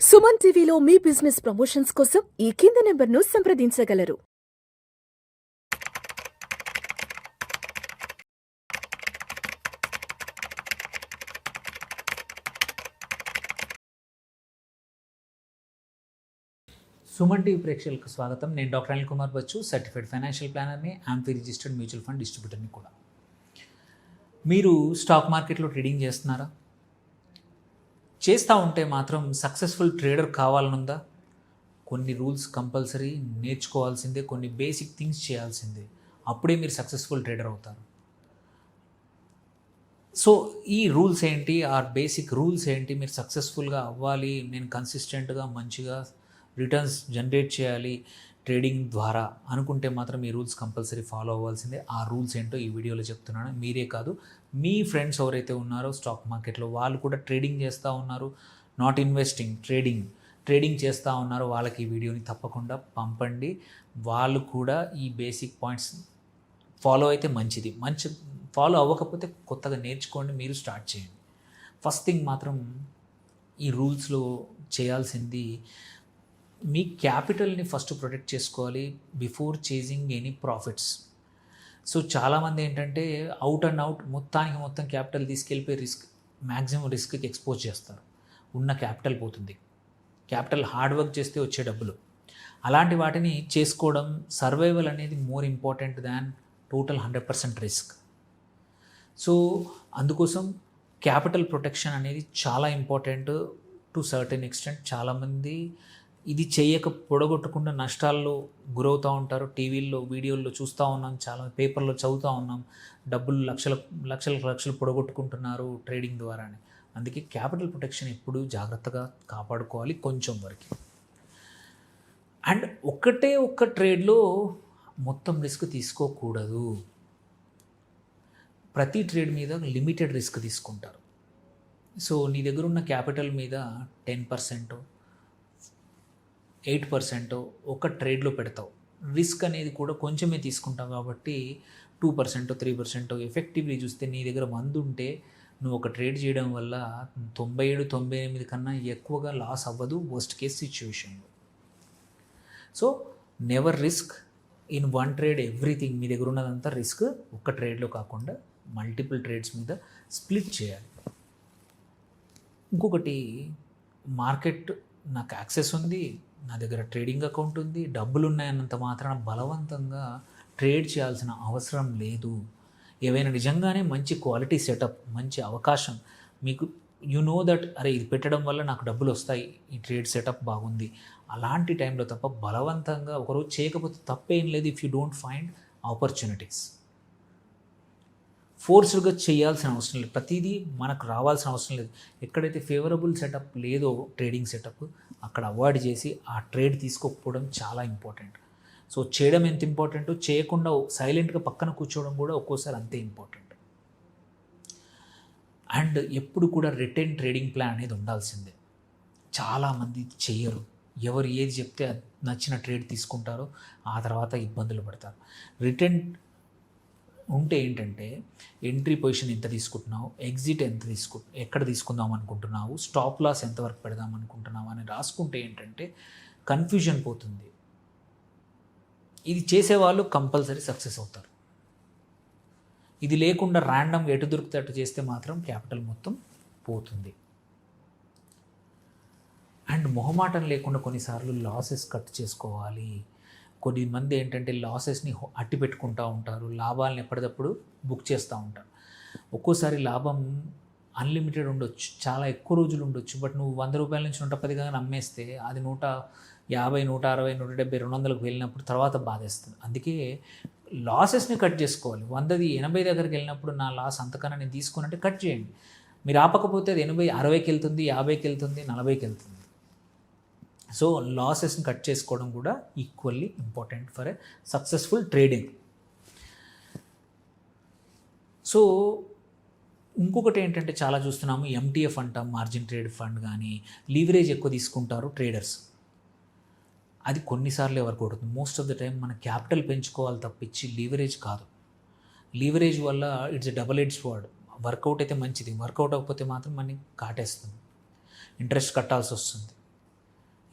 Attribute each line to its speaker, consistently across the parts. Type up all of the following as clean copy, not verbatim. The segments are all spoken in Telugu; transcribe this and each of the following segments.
Speaker 1: సుమన్ టీవీలో మీ బిజినెస్ ప్రమోషన్స్ కోసం ఈ కింది నెంబర్ను సంప్రదించగలరు.
Speaker 2: సుమన్ టీవీ ప్రేక్షకులకు స్వాగతం. నేను doctor Anil Kumar Bachchu, certified financial ప్లానర్ని, ఆంఫీ రిజిస్టర్డ్ మ్యూచువల్ ఫండ్ డిస్ట్రిబ్యూటర్ని కూడా. మీరు స్టాక్ మార్కెట్లో ట్రేడింగ్ చేస్తున్నారా? చేస్తూ ఉంటే మాత్రం సక్సెస్ఫుల్ ట్రేడర్ కావాలనుందా? కొన్ని రూల్స్ కంపల్సరీ నేర్చుకోవాల్సిందే, కొన్ని బేసిక్ థింగ్స్ చేయాల్సిందే. అప్పుడే మీరు సక్సెస్ఫుల్ ట్రేడర్ అవుతారు. సో ఈ రూల్స్ ఏంటి, బేసిక్ రూల్స్ ఏంటి, మీరు సక్సెస్ఫుల్గా అవ్వాలి, నేను కన్సిస్టెంట్గా మంచిగా రిటర్న్స్ జనరేట్ చేయాలి ట్రేడింగ్ ద్వారా అనుకుంటే మాత్రం ఈ రూల్స్ కంపల్సరీ ఫాలో అవ్వాల్సిందే. ఆ రూల్స్ ఏంటో ఈ వీడియోలో చెప్తున్నాను. మీరే కాదు, మీ ఫ్రెండ్స్ ఎవరైతే ఉన్నారో స్టాక్ మార్కెట్లో వాళ్ళు కూడా ట్రేడింగ్ చేస్తూ ఉన్నారు, నాట్ ఇన్వెస్టింగ్, ట్రేడింగ్ చేస్తూ ఉన్నారో వాళ్ళకి ఈ వీడియోని తప్పకుండా పంపండి. వాళ్ళు కూడా ఈ బేసిక్ పాయింట్స్ ఫాలో అయితే మంచిది. ఫాలో అవ్వకపోతే కొత్తగా నేర్చుకోండి, మీరు స్టార్ట్ చేయండి. ఫస్ట్ థింగ్ మాత్రం ఈ రూల్స్లో చేయాల్సింది, మీ క్యాపిటల్ని ఫస్ట్ ప్రొటెక్ట్ చేసుకోవాలి before chasing any profits. So చాలామంది ఏంటంటే అవుట్ మొత్తం క్యాపిటల్ తీసుకెళ్ళిపోయి మ్యాక్సిమం రిస్క్కి ఎక్స్పోజ్ చేస్తారు. ఉన్న క్యాపిటల్ పోతుంది. క్యాపిటల్ హార్డ్ వర్క్ చేస్తే వచ్చే డబ్బులు. అలాంటి వాటిని చేసుకోవడం, సర్వైవల్ అనేది more important than total 100% risk. So అందుకోసం క్యాపిటల్ ప్రొటెక్షన్ అనేది చాలా ఇంపార్టెంట్ టు సర్టెన్ ఎక్స్టెంట్. చాలామంది ఇది పొడగొట్టకుండా నష్టాల్లో గురవుతూ ఉంటారు. టీవీల్లో, వీడియోల్లో చూస్తూ ఉన్నాం, చాలా పేపర్లో చదువుతూ ఉన్నాం. డబ్బులు లక్షలు పొడగొట్టుకుంటున్నారు ట్రేడింగ్ ద్వారానే. అందుకే క్యాపిటల్ ప్రొటెక్షన్ ఎప్పుడూ జాగ్రత్తగా కాపాడుకోవాలి కొంచెం వరకు. అండ్ ఒక్క ట్రేడ్లో మొత్తం రిస్క్ తీసుకోకూడదు. ప్రతి ట్రేడ్ మీద లిమిటెడ్ రిస్క్ తీసుకుంటారు. సో నీ దగ్గర ఉన్న క్యాపిటల్ మీద 10%, 8% ఒక ట్రేడ్లో పెడతావు. రిస్క్ అనేది కూడా కొంచెమే తీసుకుంటావు కాబట్టి 2%, 3% ఎఫెక్టివ్లీ చూస్తే నీ దగ్గర 100 ఉంటే నువ్వు ఒక ట్రేడ్ చేయడం వల్ల 97, 98 కన్నా ఎక్కువగా లాస్ అవ్వదు వర్స్ట్ కేస్ సిచ్యువేషన్లో. So never risk in one trade everything. మీ దగ్గర ఉన్నదంతా రిస్క్ ఒక్క ట్రేడ్లో కాకుండా మల్టిపుల్ ట్రేడ్స్ మీద స్ప్లిట్ చేయాలి. ఇంకొకటి, మార్కెట్ నాకు యాక్సెస్ ఉంది, నా దగ్గర ట్రేడింగ్ అకౌంట్ ఉంది, డబ్బులు ఉన్నాయన్నంత మాత్రాన బలవంతంగా ట్రేడ్ చేయాల్సిన అవసరం లేదు. ఏవైనా నిజంగానే మంచి క్వాలిటీ సెటప్, మంచి అవకాశం మీకు దట్ అరే ఇది పెట్టడం వల్ల నాకు డబ్బులు వస్తాయి, ఈ ట్రేడ్ సెటప్ బాగుంది, అలాంటి టైంలో తప్ప బలవంతంగా ఒకరోజు చేయకపోతే తప్పేం లేదు. If you don't find opportunities, ఫోర్స్డ్గా చేయాల్సిన అవసరం లేదు. ప్రతిదీ మనకు రావాల్సిన అవసరం లేదు. ఎక్కడైతే ఫేవరబుల్ సెటప్ లేదో ట్రేడింగ్ సెటప్, అక్కడ అవాయిడ్ చేసి ఆ ట్రేడ్ తీసుకోకపోవడం చాలా ఇంపార్టెంట్. సో చేయడం ఎంత ఇంపార్టెంటో, చేయకుండా సైలెంట్గా పక్కన కూర్చోవడం కూడా ఒక్కోసారి అంతే ఇంపార్టెంట్. అండ్ ఎప్పుడు కూడా రిటైన్ ట్రేడింగ్ ప్లాన్ అనేది ఉండాల్సిందే. చాలామంది చెయ్యరు. ఎవరు ఏది చెప్తే నచ్చిన ట్రేడ్ తీసుకుంటారో ఆ తర్వాత ఇబ్బందులు పడతారు. రిటైన్ ఉంటే ఏంటంటే ఎంట్రీ పొజిషన్ ఎంత తీసుకుంటున్నావు, ఎగ్జిట్ ఎంత ఎక్కడ తీసుకుందాం అనుకుంటున్నావు, స్టాప్ లాస్ ఎంతవరకు పెడదాం అనుకుంటున్నావు అని రాసుకుంటే ఏంటంటే కన్ఫ్యూజన్ పోతుంది. ఇది చేసేవాళ్ళు కంపల్సరీ సక్సెస్ అవుతారు. ఇది లేకుండా ర్యాండమ్గా ఎటు దొరికితే అటు చేస్తే మాత్రం క్యాపిటల్ మొత్తం పోతుంది. అండ్ మొహమాటం లేకుండా కొన్నిసార్లు లాసెస్ కట్ చేసుకోవాలి. కొద్దిమంది ఏంటంటే లాసెస్ని అట్టి పెట్టుకుంటూ ఉంటారు, లాభాలను ఎప్పటికప్పుడు బుక్ చేస్తూ ఉంటారు. ఒక్కోసారి లాభం అన్లిమిటెడ్ ఉండొచ్చు, చాలా ఎక్కువ రోజులు ఉండొచ్చు. బట్ నువ్వు 100 రూపాయల నుంచి 110గా అమ్మేస్తే అది 150, 160, 170, 200కు వెళ్ళినప్పుడు తర్వాత బాధేస్తుంది. అందుకే లాసెస్ని కట్ చేసుకోవాలి. 100ది 80 దగ్గరికి వెళ్ళినప్పుడు నా లాస్ అంతకన్నా నేను తీసుకున్నట్టే కట్ చేయండి. మీరు ఆపకపోతే అది 80, 60కి వెళ్తుంది, 50కి వెళ్తుంది, 40కి వెళ్తుంది. సో లాసెస్ని కట్ చేసుకోవడం కూడా equally important for a successful trading. So ఇంకొకటి ఏంటంటే చాలా చూస్తున్నాము, MTF అంటాం, మార్జిన్ ట్రేడ్ ఫండ్, కానీ లీవరేజ్ ఎక్కువ తీసుకుంటారు ట్రేడర్స్. అది కొన్నిసార్లు ఎవరికి ఉంటుంది. మోస్ట్ ఆఫ్ ద టైం మన క్యాపిటల్ పెంచుకోవాలి తప్పించి లీవరేజ్ కాదు. లీవరేజ్ వల్ల it's a double edge sword. Work out అయితే మంచిది, వర్కౌట్ అవ్వకపోతే మాత్రం మనకి కాటేస్తుంది, ఇంట్రెస్ట్ కట్టాల్సి వస్తుంది.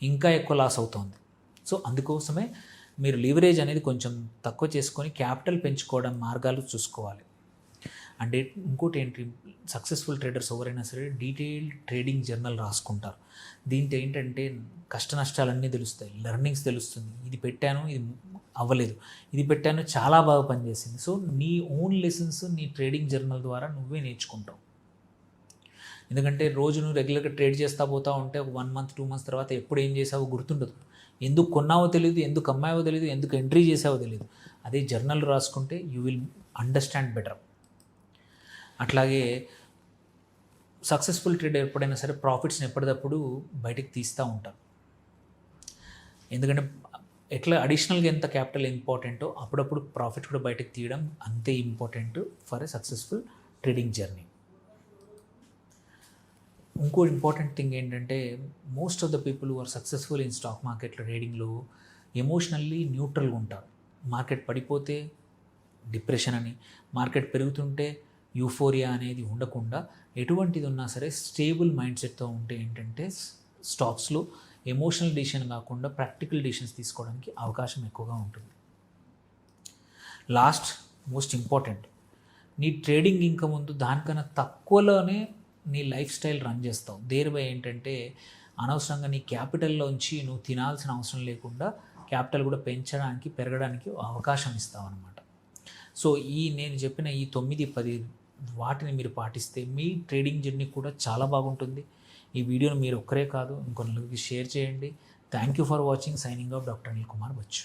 Speaker 2: ఇంకా ఎక్కువ లాస్ అవుతుంది. సో అందుకోసమే మీరు లీవరేజ్ అనేది కొంచెం తక్కువ చేసుకొని క్యాపిటల్ పెంచుకోవడం మార్గాలు చూసుకోవాలి. అంటే ఇంకోటి ఏంటి, సక్సెస్ఫుల్ ట్రేడర్స్ ఎవరైనా సరే డీటెయిల్డ్ ట్రేడింగ్ జర్నల్ రాసుకుంటారు. దీంట్లో ఏంటంటే కష్ట నష్టాలన్నీ తెలుస్తాయి, లెర్నింగ్స్ తెలుస్తుంది. ఇది పెట్టాను, ఇది అవ్వలేదు, ఇది పెట్టాను, చాలా బాగా పనిచేసింది. సో నీ ఓన్ లెసన్స్ నీ ట్రేడింగ్ జర్నల్ ద్వారా నువ్వే నేర్చుకుంటావు. ఎందుకంటే రోజు నువ్వు రెగ్యులర్గా ట్రేడ్ చేస్తూ పోతూ ఉంటే ఒక 1 month 2 months తర్వాత ఎప్పుడు ఏం చేసావో గుర్తుండదు. ఎందుకు కొన్నావో తెలియదు, ఎందుకు అమ్మావో తెలియదు, ఎందుకు ఎంట్రీ చేసావో తెలియదు. అదే జర్నల్ రాసుకుంటే యూ విల్ అండర్స్టాండ్ బెటర్. అట్లాగే సక్సెస్ఫుల్ ట్రేడర్ ఎప్పుడైనా సరే ప్రాఫిట్స్ని ఎప్పటికప్పుడు బయటకు తీస్తూ ఉంటారు. ఎందుకంటే ఎట్లా అడిషనల్గా ఎంత క్యాపిటల్ ఇంపార్టెంటో అప్పుడప్పుడు ప్రాఫిట్ కూడా బయటకు తీయడం అంతే important for a successful trading journey. ఇంకో ఇంపార్టెంట్ థింగ్ ఏంటంటే most of the people who are successful in stock మార్కెట్లో ట్రేడింగ్లో ఎమోషనల్లీ న్యూట్రల్గా ఉంటారు. మార్కెట్ పడిపోతే డిప్రెషన్ అని, మార్కెట్ పెరుగుతుంటే యూఫోరియా అనేది ఉండకుండా ఎటువంటిది ఉన్నా సరే స్టేబుల్ మైండ్ సెట్తో ఉంటే ఏంటంటే స్టాక్స్లో ఎమోషనల్ డిసిషన్ కాకుండా ప్రాక్టికల్ డిసిషన్స్ తీసుకోవడానికి అవకాశం ఎక్కువగా ఉంటుంది. లాస్ట్ మోస్ట్ ఇంపార్టెంట్, నీ ట్రేడింగ్ ఇన్కమ్ ముందు దానికన్నా తక్కువలోనే నీ లైఫ్ స్టైల్ రన్ చేస్తావు. దేనిపై ఏంటంటే అనవసరంగా నీ క్యాపిటల్లోంచి నువ్వు తినాల్సిన అవసరం లేకుండా క్యాపిటల్ కూడా పెరగడానికి అవకాశం ఇస్తావు అన్నమాట. సో నేను చెప్పిన ఈ 9-10 వాటిని మీరు పాటిస్తే మీ ట్రేడింగ్ జర్నీ కూడా చాలా బాగుంటుంది. ఈ వీడియోని మీరు ఒక్కరే కాదు ఇంకొకరికి షేర్ చేయండి. Thank you for watching. Signing off doctor Anil Kumar Bachu.